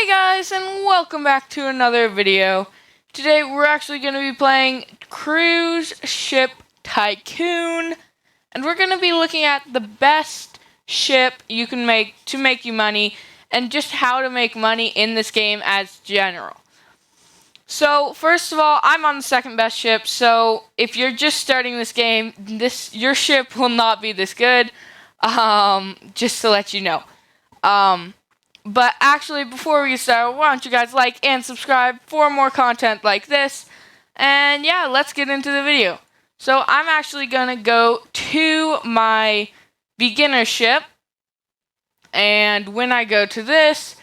Hey guys, and welcome back to another video. Today we're actually going to be playing Cruise Ship Tycoon, and we're going to be looking at the best ship you can make to make you money, and just how to make money in this game as general. So, first of all, I'm on the second best ship, so if you're just starting this game, your ship will not be this good, just to let you know. But actually, before we get started, why don't you guys like and subscribe for more content like this? And yeah, let's get into the video. So I'm actually going to go to my beginner ship. And when I go to this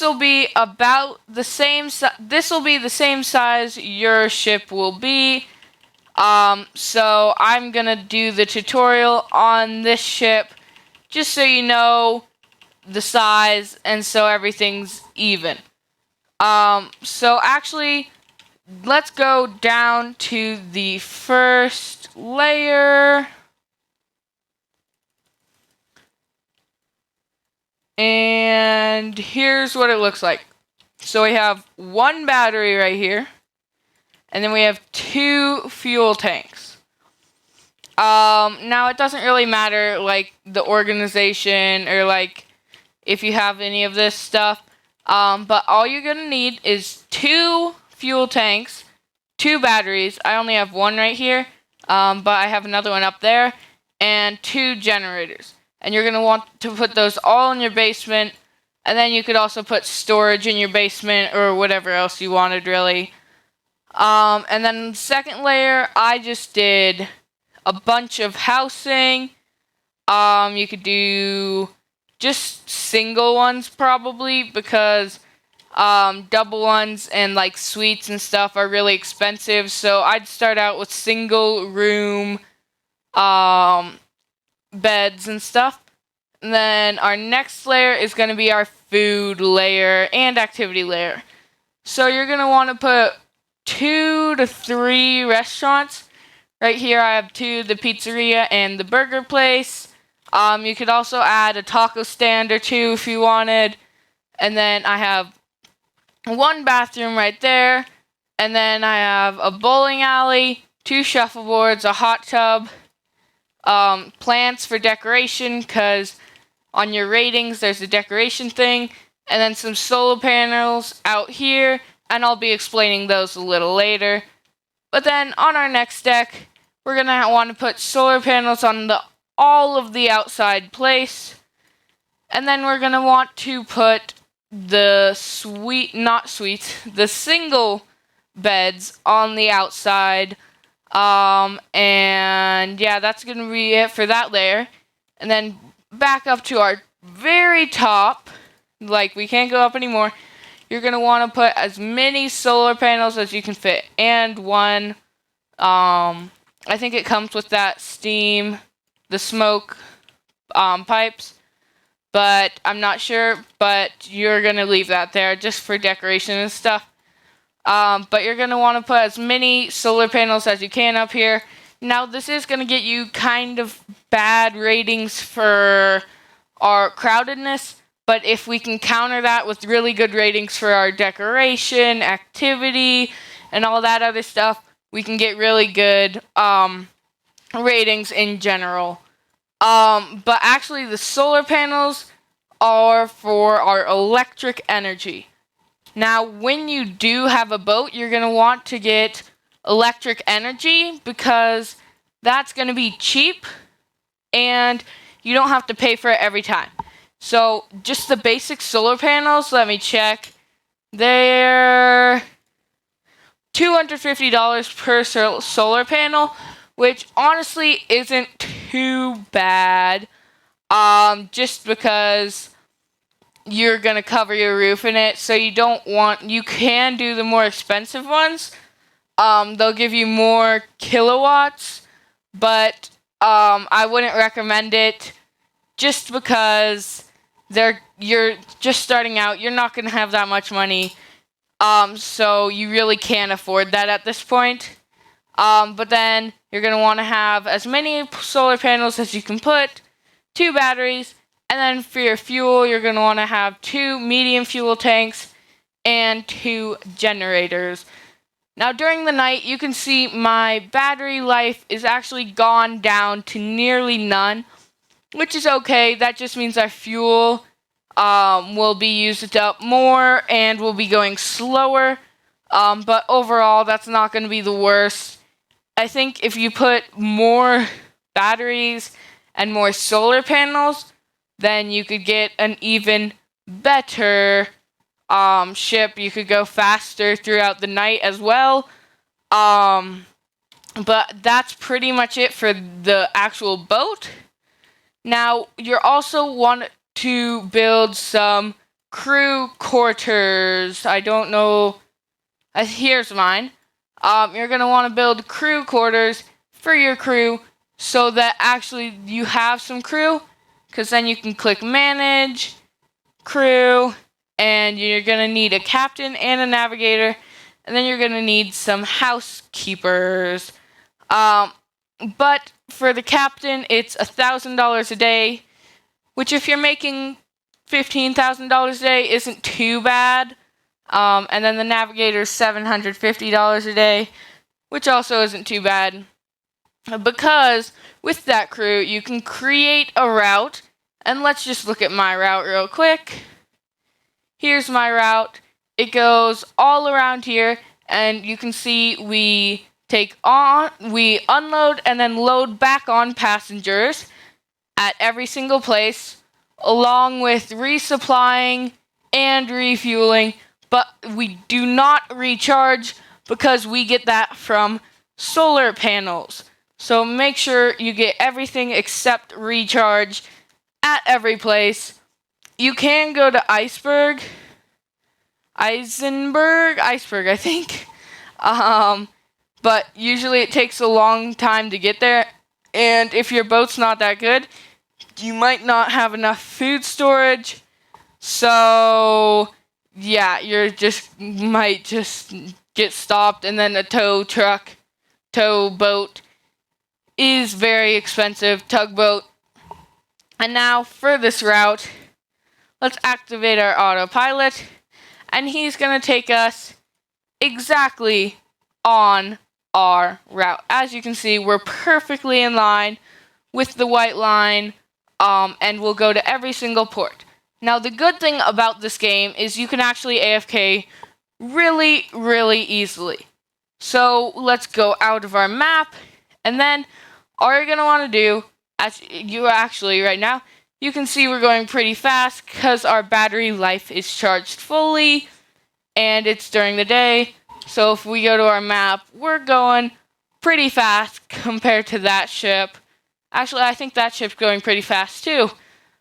will be about the same this will be the same size your ship will be. So I'm going to do the tutorial on this ship just so you know the size, and so everything's even. So actually, let's go down to the first layer. And here's what it looks like. So we have one battery right here, and then we have 2 fuel tanks. Now it doesn't really matter, like, the organization or, like, if you have any of this stuff, but all you're gonna need is 2 fuel tanks, 2 batteries. I only have 1 right here, but I have another one up there, and 2 generators. And you're gonna want to put those all in your basement, and then you could also put storage in your basement or whatever else you wanted, really. And then the second layer, I just did a bunch of housing. You could do just single ones probably, because double ones and like suites and stuff are really expensive. So I'd start out with single room beds and stuff. And then our next layer is going to be our food layer and activity layer. So you're going to want to put 2 to 3 restaurants. Right here I have 2, the pizzeria and the burger place. You could also add a taco stand or 2 if you wanted. And then I have 1 bathroom right there. And then I have a bowling alley, 2 shuffleboards, a hot tub, plants for decoration, because on your ratings there's a decoration thing. And then some solar panels out here, and I'll be explaining those a little later. But then on our next deck, we're going to want to put solar panels on all of the outside place, and then we're gonna want to put the the single beds on the outside, and yeah, that's gonna be it for that layer. And then back up to our very top, like we can't go up anymore. You're gonna want to put as many solar panels as you can fit, and 1, I think it comes with that steam, the smoke pipes, but I'm not sure, but you're going to leave that there just for decoration and stuff. But you're going to want to put as many solar panels as you can up here. Now this is going to get you kind of bad ratings for our crowdedness, but if we can counter that with really good ratings for our decoration, activity, and all that other stuff, we can get really good ratings in general. But actually the solar panels are for our electric energy. Now when you do have a boat, you're going to want to get electric energy, because that's going to be cheap and you don't have to pay for it every time. So just the basic solar panels, let me check, they're $250 per solar panel, which honestly isn't too bad, just because you're gonna cover your roof in it, so you can do the more expensive ones. They'll give you more kilowatts, but I wouldn't recommend it, just because you're just starting out, you're not gonna have that much money, so you really can't afford that at this point. But then you're going to want to have as many solar panels as you can put, 2 batteries, And then for your fuel, you're going to want to have 2 medium fuel tanks and 2 generators. Now during the night, you can see my battery life is actually gone down to nearly none, which is okay. That just means our fuel will be used up more and will be going slower. But overall, that's not going to be the worst. I think if you put more batteries and more solar panels, then you could get an even better ship. You could go faster throughout the night as well. But that's pretty much it for the actual boat. Now, you're also want to build some crew quarters. I don't know. Here's mine. You're going to want to build crew quarters for your crew so that actually you have some crew, because then you can click manage crew, and you're going to need a captain and a navigator, and then you're going to need some housekeepers. But for the captain, it's $1,000 a day, which if you're making $15,000 a day isn't too bad. And then the navigator is $750 a day, which also isn't too bad. Because with that crew, you can create a route. And let's just look at my route real quick. Here's my route. It goes all around here, and you can see we unload and then load back on passengers at every single place, along with resupplying and refueling, but we do not recharge because we get that from solar panels. So make sure you get everything except recharge at every place. You can go to Iceberg, I think. But usually it takes a long time to get there, and if your boat's not that good, you might not have enough food storage. So yeah, might just get stopped, and then a tow boat is very expensive, tugboat. And now for this route, let's activate our autopilot, and he's going to take us exactly on our route. As you can see, we're perfectly in line with the white line, and we'll go to every single port. Now, the good thing about this game is you can actually AFK really, really easily. So let's go out of our map, and then all you're going to want to do, as you actually right now, you can see we're going pretty fast because our battery life is charged fully, and it's during the day. So if we go to our map, we're going pretty fast compared to that ship. Actually, I think that ship's going pretty fast too.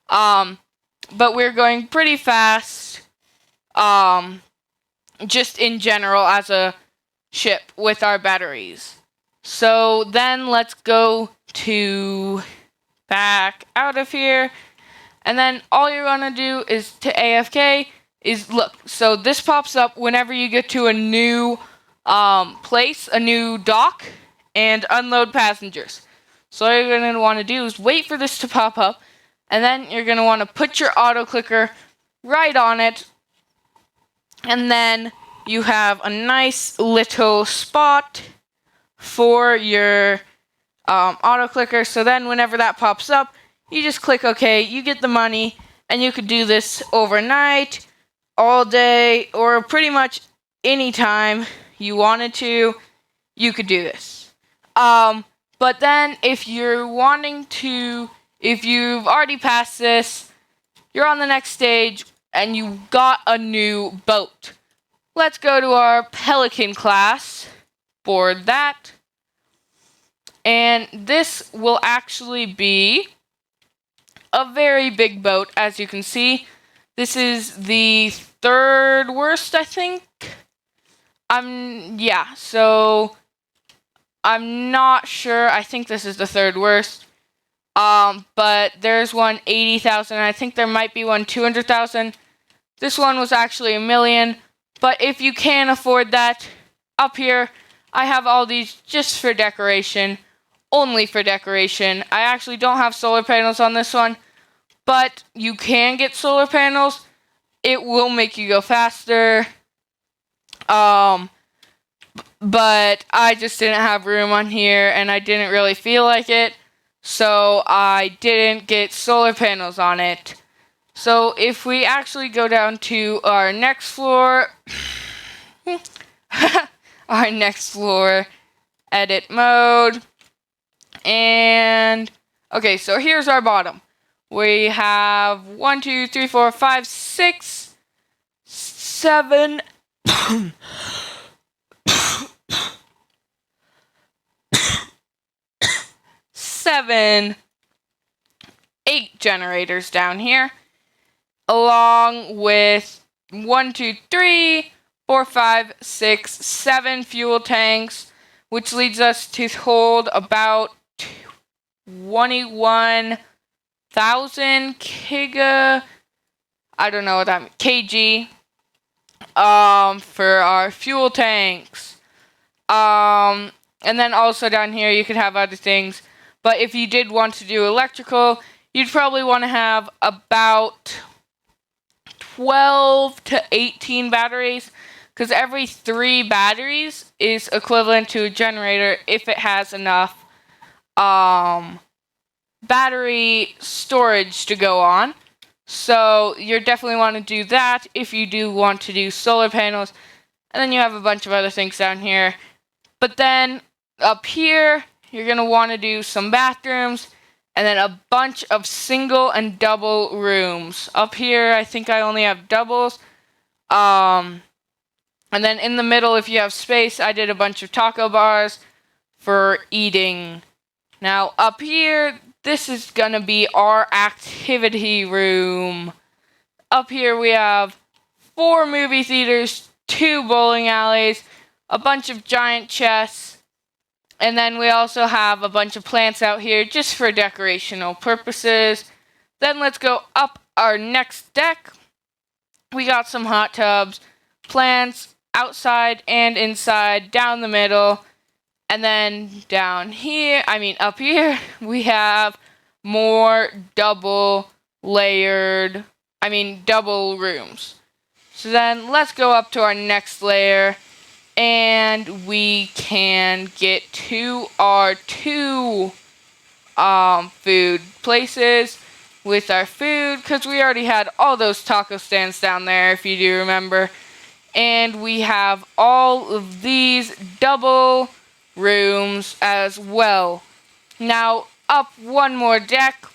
But we're going pretty fast, just in general as a ship with our batteries. So then let's go to back out of here. And then all you're going to do is to AFK is look. So this pops up whenever you get to a new place, a new dock, and unload passengers. So all you're going to want to do is wait for this to pop up, and then you're going to want to put your auto clicker right on it, and then you have a nice little spot for your auto clicker. So then whenever that pops up, you just click OK, you get the money, and you could do this overnight, all day, or pretty much any time you wanted to, you could do this. But then if you've already passed this, you're on the next stage and you got a new boat. Let's go to our Pelican class, board that. And this will actually be a very big boat, as you can see. This is the third worst, I think. So I'm not sure. I think this is the third worst. But there's one 80,000. I think there might be one 200,000. This one was actually $1 million. But if you can't afford that, up here, I have all these just for decoration. Only for decoration. I actually don't have solar panels on this one. but you can get solar panels. It will make you go faster. But I just didn't have room on here, and I didn't really feel like it, so I didn't get solar panels on it. So if we actually go down to our next floor, our next floor, edit mode, and okay, so here's our bottom. We have 1, 2, 3, 4, 5, 6, 7, 7, 8 generators down here, along with 1, 2, 3, 4, 5, 6, 7 fuel tanks, which leads us to hold about 21,000 giga. I don't know what that means. kg. For our fuel tanks. And then also down here you could have other things. But if you did want to do electrical, you'd probably want to have about 12 to 18 batteries, because every 3 batteries is equivalent to a generator if it has enough battery storage to go on. So you definitely want to do that if you do want to do solar panels. And then you have a bunch of other things down here. But then up here, you're going to want to do some bathrooms, and then a bunch of single and double rooms. Up here, I think I only have doubles. And then in the middle, if you have space, I did a bunch of taco bars for eating. Now, up here, this is going to be our activity room. Up here, we have 4 movie theaters, 2 bowling alleys, a bunch of giant chests, and then we also have a bunch of plants out here just for decorational purposes. Then let's go up our next deck. We got some hot tubs, plants outside and inside, down the middle. And then down here, up here, we have more double rooms. So then let's go up to our next layer, and we can get to our 2 food places with our food, because we already had all those taco stands down there, if you do remember. And we have all of these double rooms as well. Now, up one more deck,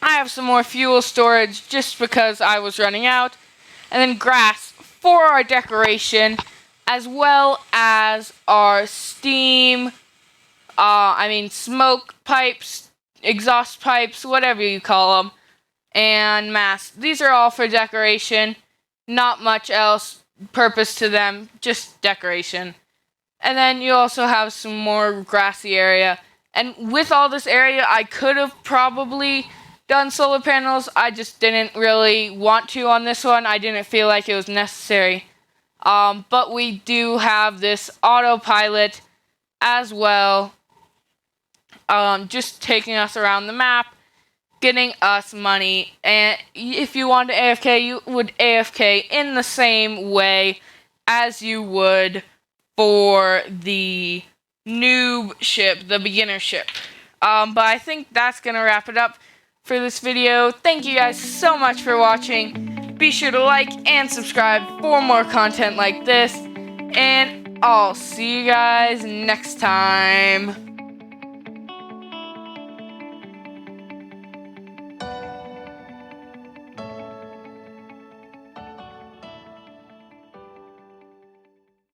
I have some more fuel storage just because I was running out. And then grass for our decoration, as well as our steam, smoke pipes, exhaust pipes, whatever you call them, and masks. These are all for decoration, not much else purpose to them, just decoration. And then you also have some more grassy area. And with all this area, I could have probably done solar panels. I just didn't really want to on this one. I didn't feel like it was necessary. But we do have this autopilot as well, just taking us around the map, getting us money. And if you want to AFK, you would AFK in the same way as you would for the noob ship, the beginner ship. But I think that's going to wrap it up for this video. Thank you guys so much for watching. Be sure to like and subscribe for more content like this. And I'll see you guys next time.